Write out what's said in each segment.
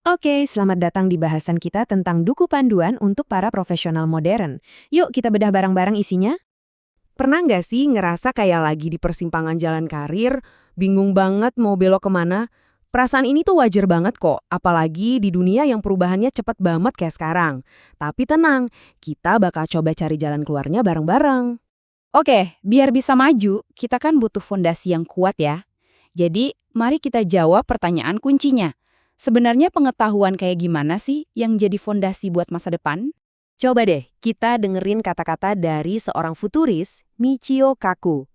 Oke, selamat datang di bahasan kita tentang duku panduan untuk para profesional modern. Yuk kita bedah bareng-bareng isinya. Pernah nggak sih ngerasa kayak lagi di persimpangan jalan karir, bingung banget mau belok kemana? Perasaan ini tuh wajar banget kok, apalagi di dunia yang perubahannya cepet banget kayak sekarang. Tapi tenang, kita bakal coba cari jalan keluarnya bareng-bareng. Oke, biar bisa maju, kita kan butuh fondasi yang kuat ya. Jadi, mari kita jawab pertanyaan kuncinya. Sebenarnya pengetahuan kayak gimana sih yang jadi fondasi buat masa depan? Coba deh, kita dengerin kata-kata dari seorang futuris, Michio Kaku.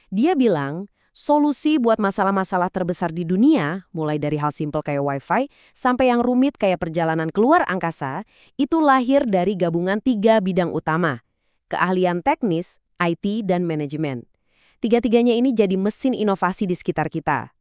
Dia bilang, solusi buat masalah-masalah terbesar di dunia, mulai dari hal simpel kayak wifi, sampai yang rumit kayak perjalanan keluar angkasa, itu lahir dari gabungan 3 bidang utama. Keahlian teknis, IT, dan manajemen. Tiga-tiganya ini jadi mesin inovasi di sekitar kita.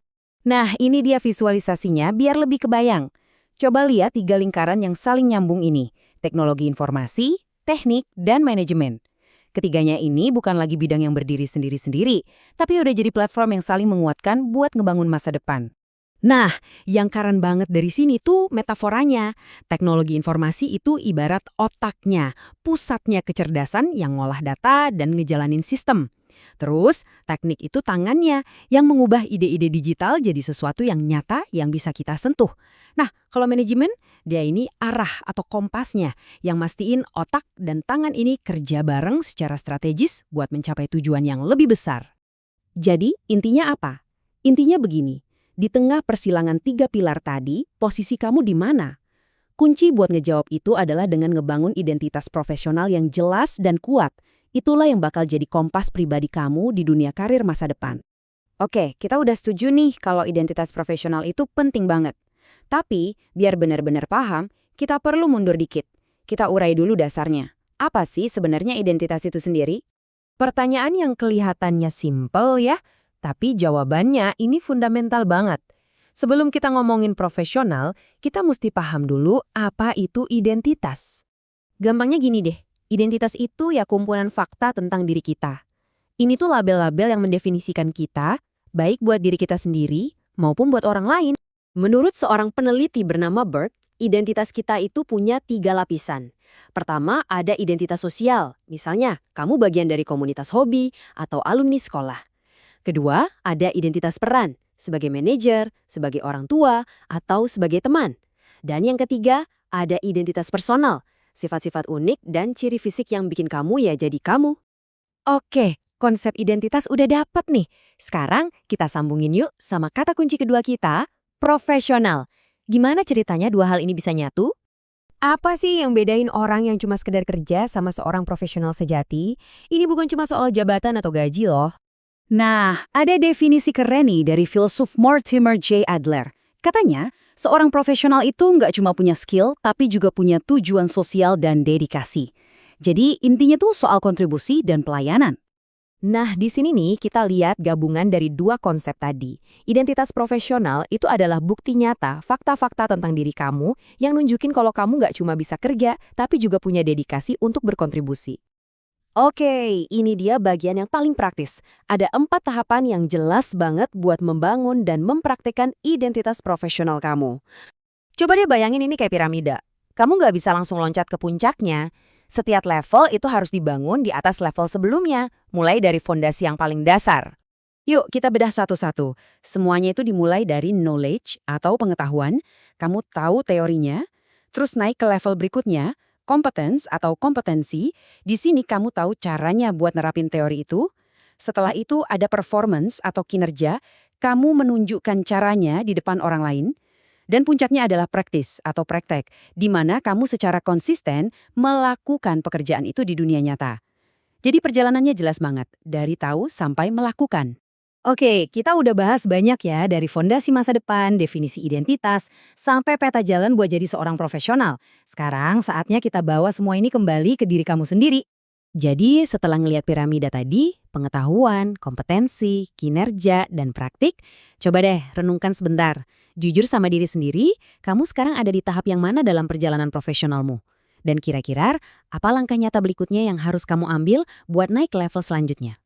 Nah, ini dia visualisasinya biar lebih kebayang. Coba lihat 3 lingkaran yang saling nyambung ini. Teknologi informasi, teknik, dan manajemen. Ketiganya ini bukan lagi bidang yang berdiri sendiri-sendiri, tapi udah jadi platform yang saling menguatkan buat ngebangun masa depan. Nah, yang keren banget dari sini tuh metaforanya. Teknologi informasi itu ibarat otaknya, pusatnya kecerdasan yang ngolah data dan ngejalanin sistem. Terus, teknik itu tangannya yang mengubah ide-ide digital jadi sesuatu yang nyata yang bisa kita sentuh. Nah, kalau manajemen, dia ini arah atau kompasnya yang mastiin otak dan tangan ini kerja bareng secara strategis buat mencapai tujuan yang lebih besar. Jadi, intinya apa? Intinya begini, di tengah persilangan 3 pilar tadi, posisi kamu di mana? Kunci buat ngejawab itu adalah dengan ngebangun identitas profesional yang jelas dan kuat. Itulah yang bakal jadi kompas pribadi kamu di dunia karir masa depan. Oke, kita udah setuju nih kalau identitas profesional itu penting banget. Tapi, biar benar-benar paham, kita perlu mundur dikit. Kita urai dulu dasarnya. Apa sih sebenarnya identitas itu sendiri? Pertanyaan yang kelihatannya simpel ya, tapi jawabannya ini fundamental banget. Sebelum kita ngomongin profesional, kita mesti paham dulu apa itu identitas. Gampangnya gini deh, identitas itu ya kumpulan fakta tentang diri kita. Ini tuh label-label yang mendefinisikan kita, baik buat diri kita sendiri maupun buat orang lain. Menurut seorang peneliti bernama Burke, identitas kita itu punya 3 lapisan. Pertama, ada identitas sosial. Misalnya, kamu bagian dari komunitas hobi atau alumni sekolah. Kedua, ada identitas peran, sebagai manajer, sebagai orang tua, atau sebagai teman. Dan yang ketiga, ada identitas personal, sifat-sifat unik dan ciri fisik yang bikin kamu ya jadi kamu. Oke, konsep identitas udah dapet nih. Sekarang kita sambungin yuk sama kata kunci kedua kita, profesional. Gimana ceritanya dua hal ini bisa nyatu? Apa sih yang bedain orang yang cuma sekedar kerja sama seorang profesional sejati? Ini bukan cuma soal jabatan atau gaji loh. Nah, ada definisi keren nih dari filsuf Mortimer J. Adler. Katanya, seorang profesional itu nggak cuma punya skill, tapi juga punya tujuan sosial dan dedikasi. Jadi, intinya tuh soal kontribusi dan pelayanan. Nah, di sini nih kita lihat gabungan dari dua konsep tadi. Identitas profesional itu adalah bukti nyata, fakta-fakta tentang diri kamu yang nunjukin kalau kamu nggak cuma bisa kerja, tapi juga punya dedikasi untuk berkontribusi. Oke, ini dia bagian yang paling praktis. Ada 4 tahapan yang jelas banget buat membangun dan mempraktikkan identitas profesional kamu. Coba deh bayangin ini kayak piramida. Kamu nggak bisa langsung loncat ke puncaknya. Setiap level itu harus dibangun di atas level sebelumnya, mulai dari fondasi yang paling dasar. Yuk, kita bedah satu-satu. Semuanya itu dimulai dari knowledge atau pengetahuan. Kamu tahu teorinya, terus naik ke level berikutnya, competence atau kompetensi. Di sini kamu tahu caranya buat nerapin teori itu. Setelah itu ada performance atau kinerja. Kamu menunjukkan caranya di depan orang lain. Dan puncaknya adalah praktis atau praktek, di mana kamu secara konsisten melakukan pekerjaan itu di dunia nyata. Jadi perjalanannya jelas banget, dari tahu sampai melakukan. Oke, kita udah bahas banyak ya dari fondasi masa depan, definisi identitas, sampai peta jalan buat jadi seorang profesional. Sekarang saatnya kita bawa semua ini kembali ke diri kamu sendiri. Jadi setelah ngelihat piramida tadi, pengetahuan, kompetensi, kinerja, dan praktik, coba deh renungkan sebentar. Jujur sama diri sendiri, kamu sekarang ada di tahap yang mana dalam perjalanan profesionalmu? Dan kira-kira apa langkah nyata berikutnya yang harus kamu ambil buat naik ke level selanjutnya?